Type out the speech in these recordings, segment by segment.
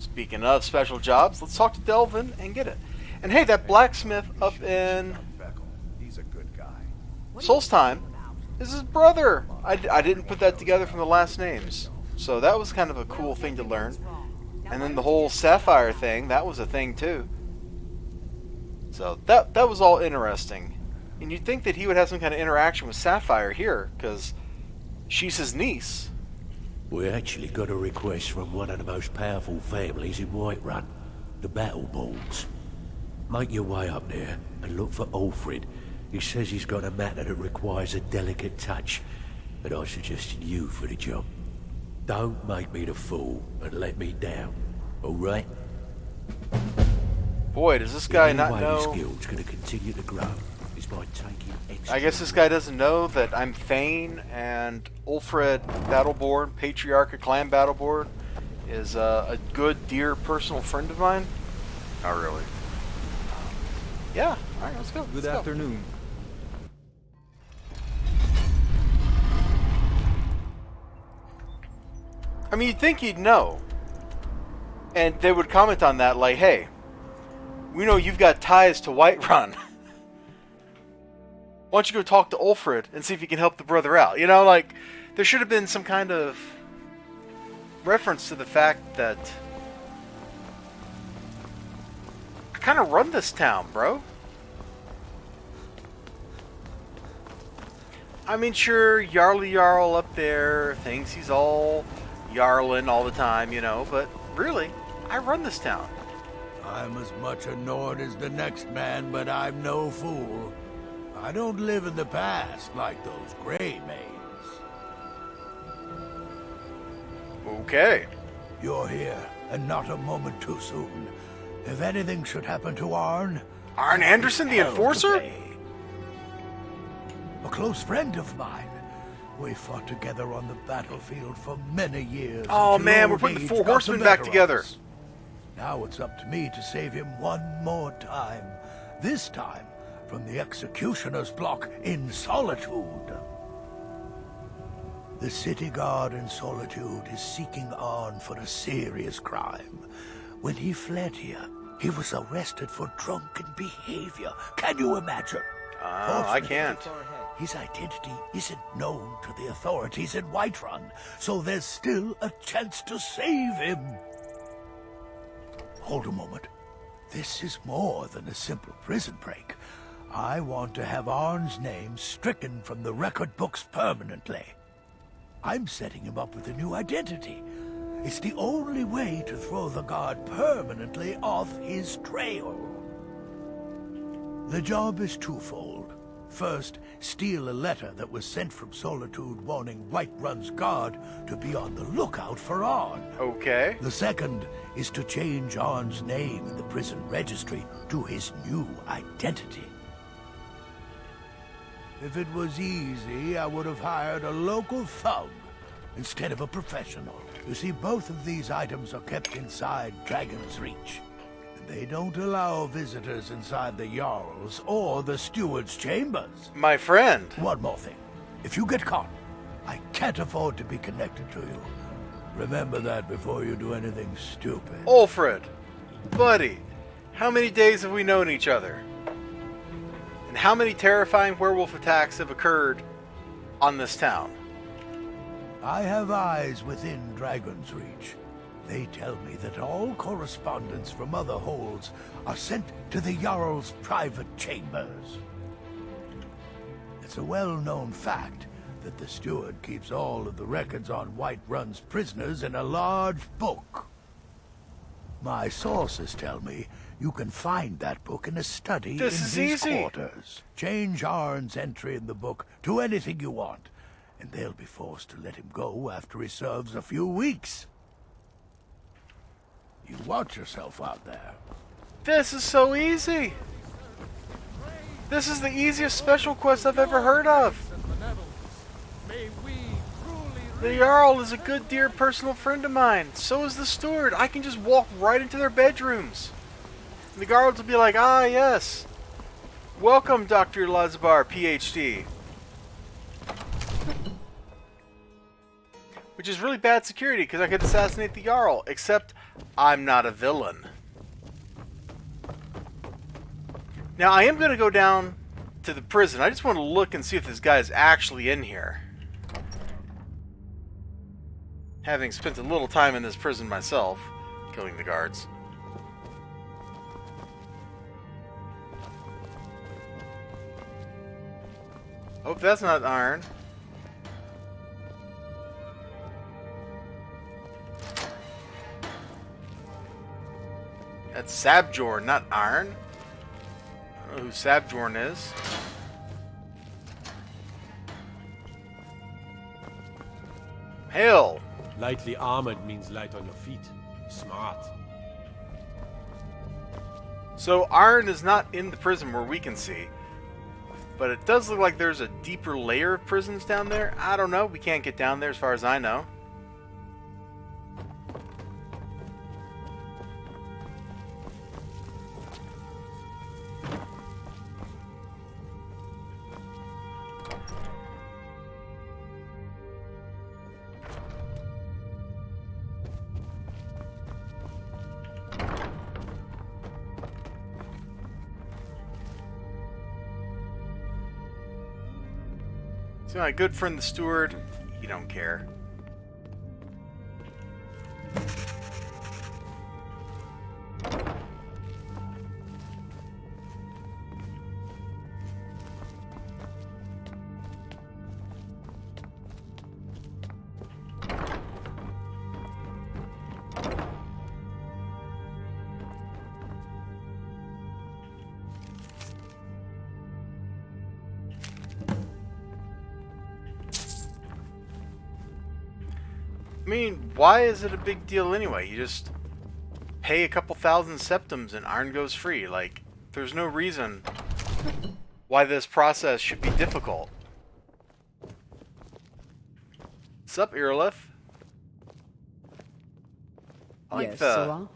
Speaking of special jobs, let's talk to Delvin and get it. And hey, that blacksmith up in He's a good guy. Solstheim is his brother. I didn't put that together from the last names. So that was kind of a cool thing to learn. And then the whole sapphire thing, that was a thing too. So that was all interesting. And you'd think that he would have some kind of interaction with Sapphire here, because she's his niece. We actually got a request from one of the most powerful families in Whiterun, the Battleborns. Make your way up there and look for Alfred. He says he's got a matter that requires a delicate touch, and I suggested you for the job. Don't make me the fool and let me down, alright? Boy, does this guy not know... The guild's gonna continue to grow is by taking extra... I guess this guy doesn't know that I'm Thane and Ulfred Battleborn, Patriarch of Clan Battleborn, is a good, dear, personal friend of mine. Not really. Yeah, alright, let's go. Good afternoon. I mean, you'd think he'd know. And they would comment on that like, hey, we know you've got ties to Whiterun. Why don't you go talk to Ulfred and see if he can help the brother out? You know, like, there should have been some kind of reference to the fact that I kind of run this town, bro. I mean, sure, Jarl up there thinks he's all Yarlin all the time, you know, but really, I run this town. I'm as much a Nord as the next man, but I'm no fool. I don't live in the past like those Grey Maids. Okay. You're here, and not a moment too soon. If anything should happen to Arn... Arn Anderson, the Enforcer? A close friend of mine. We fought together on the battlefield for many years. Oh man, we're putting the Four Horsemen back together. Now it's up to me to save him one more time. This time from the Executioner's block in Solitude. The city guard in Solitude is seeking Arn for a serious crime. When he fled here, he was arrested for drunken behavior. Can you imagine? I can't. His identity isn't known to the authorities in Whiterun, so there's still a chance to save him. Hold a moment. This is more than a simple prison break. I want to have Arn's name stricken from the record books permanently. I'm setting him up with a new identity. It's the only way to throw the guard permanently off his trail. The job is twofold. First, steal a letter that was sent from Solitude warning Whiterun's guard to be on the lookout for Arn. Okay. The second is to change Arn's name in the prison registry to his new identity. If it was easy, I would have hired a local thug instead of a professional. You see, both of these items are kept inside Dragon's Reach. They don't allow visitors inside the Jarl's or the Steward's chambers. My friend. One more thing. If you get caught, I can't afford to be connected to you. Remember that before you do anything stupid. Ulfred, buddy, how many days have we known each other? And how many terrifying werewolf attacks have occurred on this town? I have eyes within Dragon's Reach. They tell me that all correspondence from other holds are sent to the Jarl's private chambers. It's a well-known fact that the steward keeps all of the records on Whiterun's prisoners in a large book. My sources tell me you can find that book in a study in his quarters. Change Arn's entry in the book to anything you want, and they'll be forced to let him go after he serves a few weeks. You watch yourself out there. This is so easy. This is the easiest special quest I've ever heard of. The Jarl is a good, dear personal friend of mine. So is the steward. I can just walk right into their bedrooms. And the guards will be like, ah, yes. Welcome, Dr. elizibar, PhD. which is really bad security because I could assassinate the Jarl, except I'm not a villain. Now, I am going to go down to the prison. I just want to look and see if this guy is actually in here. Having spent a little time in this prison myself, killing the guards. Hope that's not iron. That's Sabjorn, not iron. I don't know who Sabjorn is. Hail! Lightly armored means light on your feet. Smart. So iron is not in the prison where we can see. But it does look like there's a deeper layer of prisons down there. I don't know. We can't get down there as far as I know. So my good friend the steward, you don't care. I mean, why is it a big deal anyway? You just pay a couple thousand septims and iron goes free. Like, there's no reason why this process should be difficult. Sup, Irlith? I like the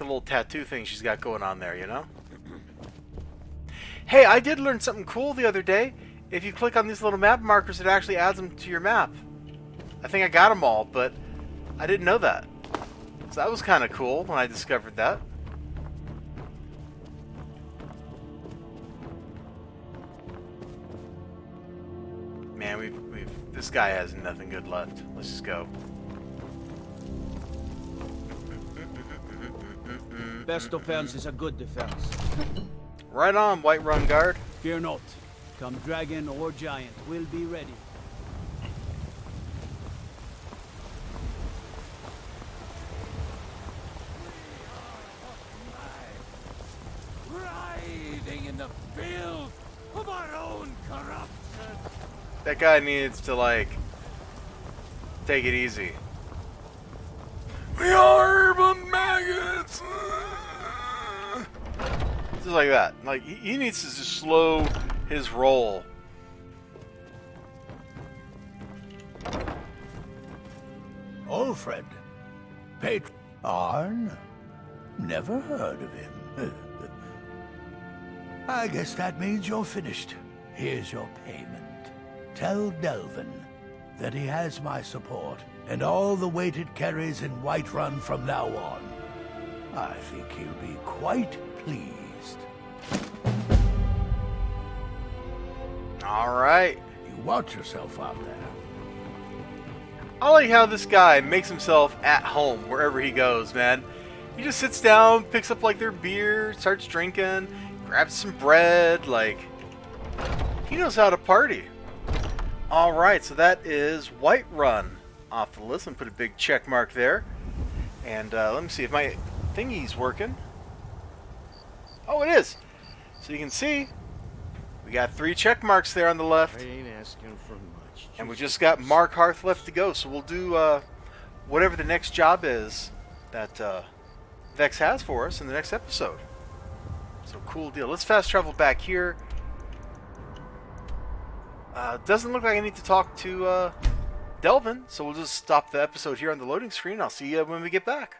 little tattoo thing she's got going on there, you know? Hey, I did learn something cool the other day. If you click on these little map markers, it actually adds them to your map. I think I got them all, but I didn't know that. So that was kind of cool when I discovered that. Man, this guy has nothing good left. Let's just go. Best offense is a good defense. Right on, Whiterun Guard. Fear not. Come dragon or giant, we'll be ready. Riding in the field of our own corruption. That guy needs to, like, take it easy. We are but maggots! Just like that. Like, he needs to just slow his roll. Ulfred. Arn? Never heard of him. I guess that means you're finished. Here's your payment. Tell Delvin that he has my support and all the weight it carries in Whiterun from now on. I think he'll be quite pleased. Alright. You watch yourself out there. I like how this guy makes himself at home wherever he goes, man. He just sits down, picks up like their beer, starts drinking, grabs some bread, like, he knows how to party. Alright, so that is Whiterun off the list. I'm put a big check mark there. And let me see if my thingy's working. Oh, it is. So you can see, we got 3 check marks there on the left. I ain't asking for much. And we just got Mark Hearth left to go. So we'll do whatever the next job is that Vex has for us in the next episode. So cool deal. Let's fast travel back here. Doesn't look like I need to talk to Delvin, so we'll just stop the episode here on the loading screen. I'll see you when we get back.